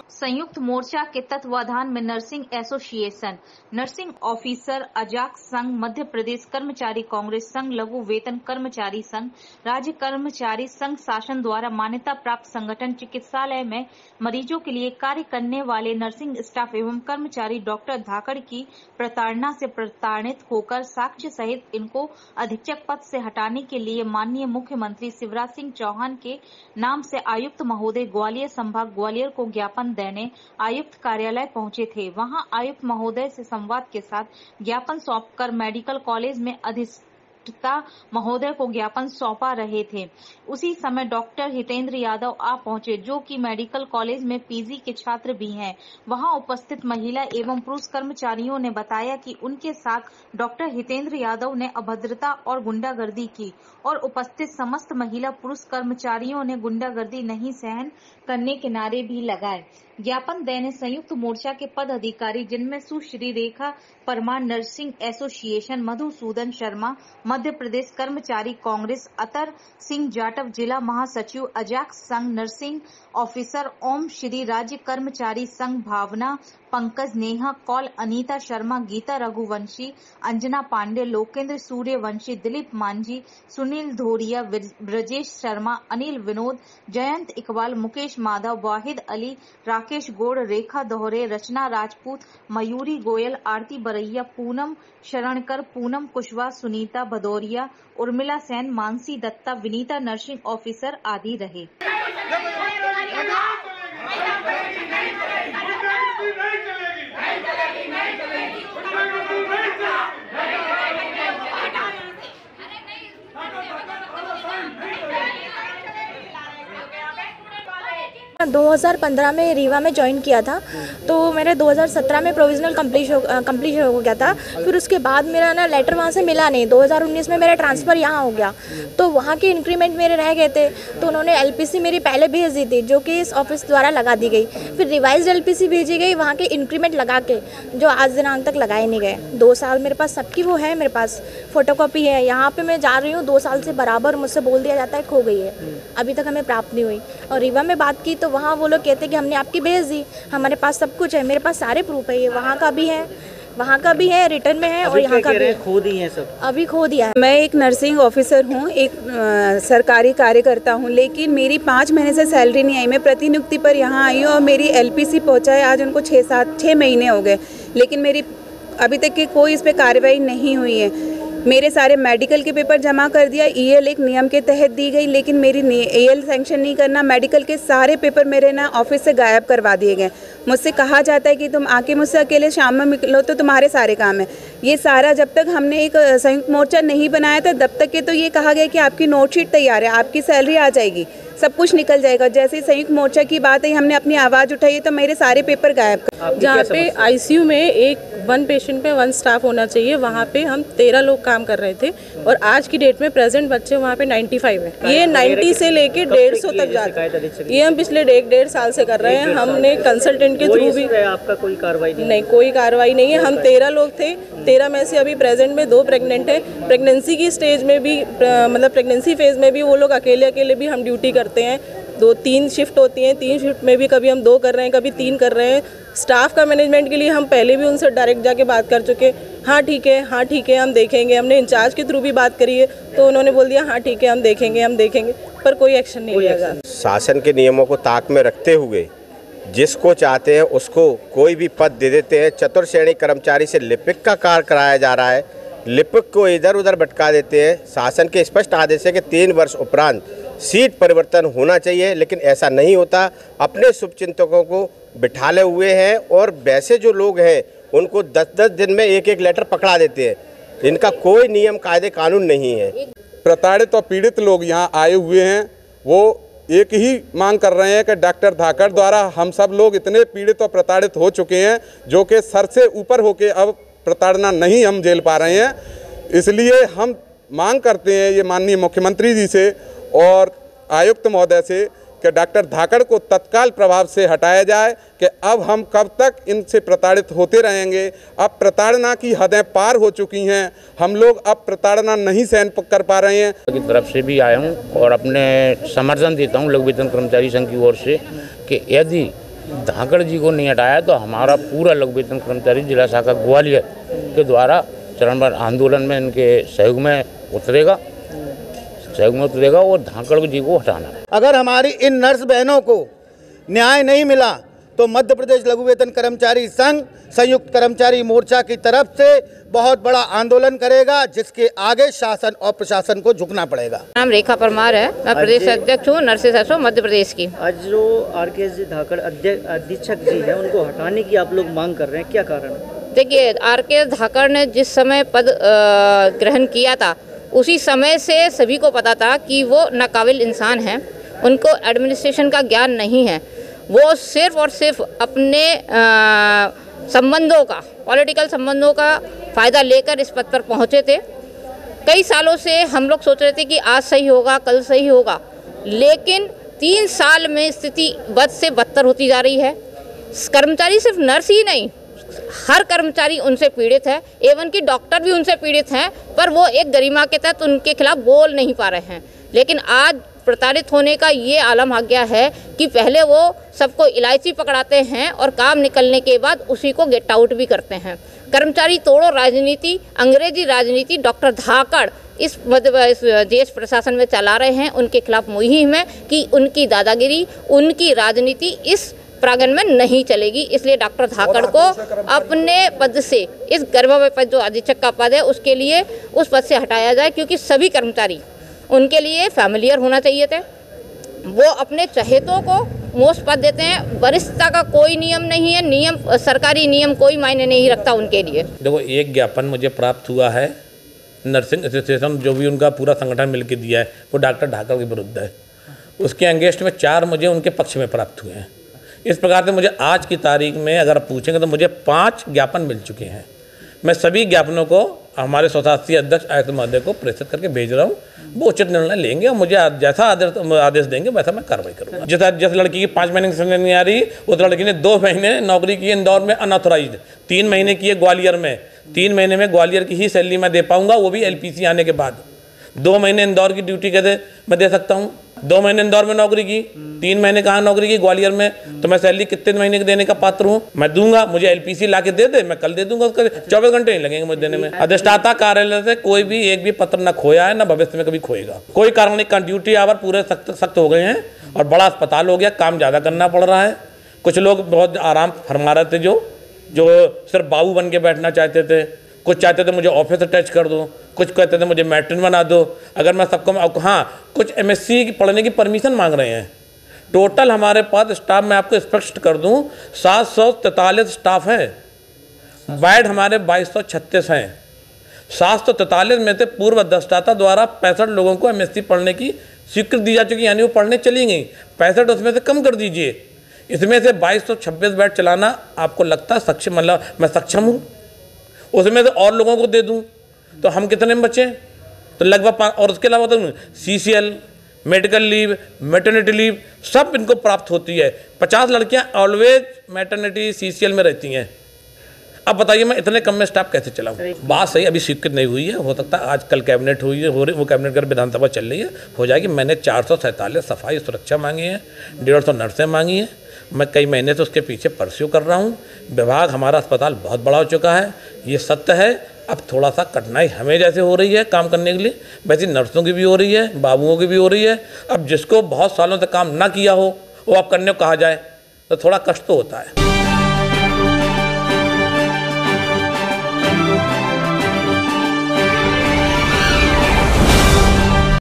संयुक्त मोर्चा के तत्वाधान में नर्सिंग एसोसिएशन, नर्सिंग ऑफिसर अजाक संघ, मध्य प्रदेश कर्मचारी कांग्रेस संघ, लघु वेतन कर्मचारी संघ, राज्य कर्मचारी संघ शासन द्वारा मान्यता प्राप्त संगठन चिकित्सालय में मरीजों के लिए कार्य करने वाले नर्सिंग स्टाफ एवं कर्मचारी डॉक्टर धाकड़ की प्रताड़ना से प्रताड़ित होकर साक्ष्य सहित इनको अधीक्षक पद से हटाने के लिए माननीय मुख्यमंत्री शिवराज सिंह चौहान के नाम से आयुक्त महोदय ग्वालियर संभाग ग्वालियर को ज्ञापन देने आयुक्त कार्यालय पहुंचे थे। वहां आयुक्त महोदय से संवाद के साथ ज्ञापन सौंपकर मेडिकल कॉलेज में अधिष्ठाता महोदय को ज्ञापन सौंपा रहे थे। उसी समय डॉक्टर हितेंद्र यादव आ पहुंचे, जो कि मेडिकल कॉलेज में पीजी के छात्र भी हैं। वहां उपस्थित महिला एवं पुरुष कर्मचारियों ने बताया कि उनके साथ डॉक्टर हितेंद्र यादव ने अभद्रता और गुंडागर्दी की और उपस्थित समस्त महिला पुरुष कर्मचारियों ने गुंडागर्दी नहीं सहन करने के नारे भी लगाए। ज्ञापन देने संयुक्त मोर्चा के पद अधिकारी, जिनमें सुश्री रेखा परमार नर्सिंग एसोसिएशन, मधुसूदन शर्मा मध्य प्रदेश कर्मचारी कांग्रेस, अतर सिंह जाटव जिला महासचिव अजाक संघ, नर्सिंग ऑफिसर ओम श्री राज्य कर्मचारी संघ, भावना, पंकज, नेहा कौल, अनीता शर्मा, गीता रघुवंशी, अंजना पांडे, लोकेंद्र सूर्यवंशी, दिलीप मांझी, सुनील धोरिया, ब्रजेश शर्मा, अनिल विनोद, जयंत इकबाल, मुकेश माधव, वाहिद अली, राकेश गोड़, रेखा दोहरे, रचना राजपूत, मयूरी गोयल, आरती बरैया, पूनम शरणकर, पूनम कुशवाहा, सुनीता भदौरिया, उर्मिला सेन, मानसी दत्ता, विनीता नर्सिंग ऑफिसर आदि रहे। 2015 में रीवा में ज्वाइन किया था, तो मेरे 2017 में प्रोविजनल कंप्लीट हो गया था। फिर उसके बाद मेरा ना लेटर वहाँ से मिला नहीं। 2019 में मेरा ट्रांसफ़र यहाँ हो गया, तो वहाँ के इंक्रीमेंट मेरे रह गए थे, तो उन्होंने एलपीसी मेरी पहले भेज दी थी, जो कि इस ऑफिस द्वारा लगा दी गई। फिर रिवाइज एलपीसी भेजी गई, वहाँ के इंक्रीमेंट लगा के, जो आज दिनांक तक लगाए नहीं गए। 2 साल मेरे पास सबकी वो है, मेरे पास फोटोकॉपी है। यहाँ पे मैं जा रही हूँ 2 साल से, बराबर मुझसे बोल दिया जाता है खो गई है, अभी तक हमें प्राप्त नहीं हुई। और रीवा में बात की तो वहाँ वो लोग कहते हैं कि हमने आपकी भेज दी, हमारे पास सब कुछ है, मेरे पास सारे प्रूफ है, ये वहाँ का भी है, रिटर्न में है, और यहाँ का भी खो दी है सब, अभी खो दिया है। मैं एक नर्सिंग ऑफिसर हूँ, एक सरकारी कार्यकर्ता हूँ, लेकिन मेरी 5 महीने से सैलरी नहीं आई। मैं प्रतिनियुक्ति पर यहाँ आई हूँ और मेरी एलपीसी पहुँचा है, आज उनको 6 महीने हो गए, लेकिन मेरी अभी तक की कोई इस पर कार्रवाई नहीं हुई है। मेरे सारे मेडिकल के पेपर जमा कर दिया, ईएल एक नियम के तहत दी गई, लेकिन मेरी ईएल सैंक्शन नहीं करना, मेडिकल के सारे पेपर मेरे ना ऑफिस से गायब करवा दिए गए। मुझसे कहा जाता है कि तुम आके मुझसे अकेले शाम में मिलो तो तुम्हारे सारे काम है। ये सारा जब तक हमने एक संयुक्त मोर्चा नहीं बनाया था तब तक के तो ये कहा गया कि आपकी नोटशीट तैयार है, आपकी सैलरी आ जाएगी, सब कुछ निकल जाएगा। जैसे संयुक्त मोर्चा की बात है, हमने अपनी आवाज़ उठाई तो मेरे सारे पेपर गायब कर। जहाँ पे आईसीयू में वन पेशेंट पे 1 स्टाफ होना चाहिए, वहाँ पे हम 13 लोग काम कर रहे थे, और आज की डेट में प्रेजेंट बच्चे वहाँ पे 95 है। ये 90 से लेके 150 तक जाते हैं। ये हम पिछले 1.5 साल से कर रहे हैं। हमने कंसल्टेंट के थ्रू भी, आपका कोई कार्रवाई नहीं, कोई कार्रवाई नहीं है। हम 13 लोग थे, 13 में से अभी प्रेजेंट में 2 प्रेग्नेंट है। प्रेगनेंसी की स्टेज में भी, मतलब प्रेगनेंसी फेज में भी वो लोग अकेले भी हम ड्यूटी करते हैं। 2-3 शिफ्ट होती हैं, 3 शिफ्ट में भी कभी हम 2 कर रहे हैं, कभी 3 कर रहे हैं। स्टाफ का मैनेजमेंट के लिए हम पहले भी उनसे डायरेक्ट जाके बात कर चुके, हाँ ठीक है हम देखेंगे। हमने इंचार्ज के थ्रू भी बात करी है, तो उन्होंने बोल दिया हाँ ठीक है हम देखेंगे, पर कोई एक्शन नहीं लिया गया। शासन के नियमों को ताक में रखते हुए जिसको चाहते हैं उसको कोई भी पद दे देते हैं। चतुर्थ श्रेणी कर्मचारी से लिपिक का कार्य कराया जा रहा है, लिपिक को इधर उधर भटका देते हैं। शासन के स्पष्ट आदेश है कि 3 वर्ष उपरांत सीट परिवर्तन होना चाहिए, लेकिन ऐसा नहीं होता। अपने शुभचिंतकों को बिठाले हुए हैं, और वैसे जो लोग हैं उनको 10-10 दिन में एक लेटर पकड़ा देते हैं। इनका कोई नियम कायदे कानून नहीं है। प्रताड़ित और पीड़ित लोग यहाँ आए हुए हैं, वो एक ही मांग कर रहे हैं कि डॉक्टर धाकड़ द्वारा हम सब लोग इतने पीड़ित और प्रताड़ित हो चुके हैं, जो कि सर से ऊपर होके अब प्रताड़ना नहीं हम झेल पा रहे हैं। इसलिए हम मांग करते हैं ये माननीय मुख्यमंत्री जी से और आयुक्त महोदय से कि डॉक्टर धाकड़ को तत्काल प्रभाव से हटाया जाए, कि अब हम कब तक इनसे प्रताड़ित होते रहेंगे। अब प्रताड़ना की हदें पार हो चुकी हैं, हम लोग अब प्रताड़ना नहीं सहन कर पा रहे हैं। की तरफ से भी आया हूं और अपने समर्थन देता हूं लघु वेतन कर्मचारी संघ की ओर से कि यदि धाकड़ जी को नहीं हटाया तो हमारा पूरा लघु वेतन कर्मचारी जिला शाखा ग्वालियर के द्वारा चरणबद्ध आंदोलन में इनके सहयोग में उतरेगा और धाकड़ जी को हटाना। अगर हमारी इन नर्स बहनों को न्याय नहीं मिला तो मध्य प्रदेश लघु वेतन कर्मचारी संघ संयुक्त कर्मचारी मोर्चा की तरफ से बहुत बड़ा आंदोलन करेगा, जिसके आगे शासन और प्रशासन को झुकना पड़ेगा। नाम रेखा परमार है, मैं प्रदेश अध्यक्ष हूँ नर्सेस एसो मध्य प्रदेश की। आज जो आरके धाकड़ अधीक्षक जी हैं उनको हटाने की आप लोग मांग कर रहे हैं, क्या कारण है? देखिए, आरके धाकड़ ने जिस समय पद ग्रहण किया था उसी समय से सभी को पता था कि वो नाकाबिल इंसान हैं, उनको एडमिनिस्ट्रेशन का ज्ञान नहीं है। वो सिर्फ और सिर्फ अपने संबंधों का, पॉलिटिकल संबंधों का फ़ायदा लेकर इस पद पर पहुँचे थे। कई सालों से हम लोग सोच रहे थे कि आज सही होगा, कल सही होगा, लेकिन 3 साल में स्थिति बद से बदतर होती जा रही है। कर्मचारी सिर्फ नर्स ही नहीं, हर कर्मचारी उनसे पीड़ित है, एवं कि डॉक्टर भी उनसे पीड़ित हैं, पर वो एक गरिमा के तहत उनके खिलाफ बोल नहीं पा रहे हैं। लेकिन आज प्रताड़ित होने का ये आलम आ गया है कि पहले वो सबको इलायची पकड़ाते हैं और काम निकलने के बाद उसी को गेट आउट भी करते हैं। कर्मचारी तोड़ो राजनीति, अंग्रेजी राजनीति डॉक्टर धाकड़ इस देश प्रशासन में चला रहे हैं। उनके खिलाफ मुहिम है कि उनकी दादागिरी, उनकी राजनीति इस प्रांगण में नहीं चलेगी। इसलिए डॉक्टर धाकड़ को अपने पद से, इस गर्भवती पद जो अधीक्षक का पद है उसके लिए उस पद से हटाया जाए, क्योंकि सभी कर्मचारी उनके लिए फैमिलियर होना चाहिए थे। वो अपने चहेतों को मोस्ट पद देते हैं। वरिष्ठता का कोई नियम नहीं है, नियम सरकारी नियम कोई मायने नहीं रखता उनके लिए। देखो, एक ज्ञापन मुझे प्राप्त हुआ है नर्सिंग एसोसिएशन, जो भी उनका पूरा संगठन मिलकर दिया है, वो डॉक्टर धाकड़ के विरुद्ध है। उसके अगेंस्ट में 4 मुझे उनके पक्ष में प्राप्त हुए हैं। इस प्रकार से मुझे आज की तारीख में अगर पूछेंगे तो मुझे 5 ज्ञापन मिल चुके हैं। मैं सभी ज्ञापनों को हमारे स्वशासी अध्यक्ष आयुक्त महोदय को प्रेषित करके भेज रहा हूँ। वो उचित निर्णय लेंगे और मुझे जैसा आदेश देंगे वैसा मैं कार्रवाई करूँगा। जिस लड़की की 5 महीने की सैलरी नहीं आ रही, उस लड़की ने 2 महीने नौकरी की इंदौर में अनऑथोराइज्ड, 3 महीने की है ग्वालियर में। 3 महीने में ग्वालियर की ही सैलरी मैं दे पाऊँगा, वो भी LPC आने के बाद। 2 महीने इंदौर की ड्यूटी कैसे मैं दे सकता हूँ? 2 महीने इंदौर में नौकरी की, 3 महीने कहाँ नौकरी की ग्वालियर में, तो मैं सैलरी कितने महीने के देने का पात्र हूँ? मैं दूंगा। मुझे LPC ला के दे दे, मैं कल दे दूंगा। उसका 24 घंटे नहीं लगेंगे मुझे देने में। अधिष्ठाता कार्यालय से कोई भी एक भी पत्र न खोया है, न भविष्य में कभी खोएगा। कोई कारण नहीं। ड्यूटी आवर पूरे सख्त हो गए हैं और बड़ा अस्पताल हो गया, काम ज़्यादा करना पड़ रहा है। कुछ लोग बहुत आराम फरमा रहे थे, जो सिर्फ बाबू बन के बैठना चाहते थे। कुछ चाहते थे मुझे ऑफिस अटैच कर दो, कुछ कहते थे मुझे मैट्रिन बना दो। अगर मैं सबको, हाँ, कुछ MSc पढ़ने की परमिशन मांग रहे हैं। टोटल हमारे पास स्टाफ मैं आपको स्पष्ट कर दूं 743 स्टाफ है। बेड हमारे 2236 हैं। 743 में से पूर्व अधिष्ठाता द्वारा 65 लोगों को MSc पढ़ने की स्वीकृति दी जा चुकी, यानी वो पढ़ने चली गई। 65 उसमें से कम कर दीजिए। इसमें से 2226 बेड चलाना आपको लगता है सक्षम, मतलब मैं सक्षम हूँ? उसमें से और लोगों को दे दूं तो हम कितने में बचे? तो लगभग 5। और उसके अलावा तो CCL, medical leave, maternity leave सब इनको प्राप्त होती है। 50 लड़कियां ऑलवेज मैटरनिटी CCL में रहती हैं। अब बताइए मैं इतने कम में स्टाफ कैसे चलाऊं? बात सही अभी स्वीकृत नहीं हुई है, हो सकता है आज कल कैबिनेट हुई है, वो कैबिनेट कर विधानसभा चल रही है, हो जाएगी। मैंने 447 सफाई सुरक्षा मांगी है, 150 नर्सें मांगी हैं। मैं कई महीने से उसके पीछे परस्यू कर रहा हूँ। विभाग हमारा अस्पताल बहुत बड़ा हो चुका है, ये सत्य है। अब थोड़ा सा कठिनाई हमें जैसे हो रही है काम करने के लिए, वैसे नर्सों की भी हो रही है, बाबुओं की भी हो रही है। अब जिसको बहुत सालों से काम ना किया हो वो अब करने को कहा जाए तो थोड़ा कष्ट तो होता है।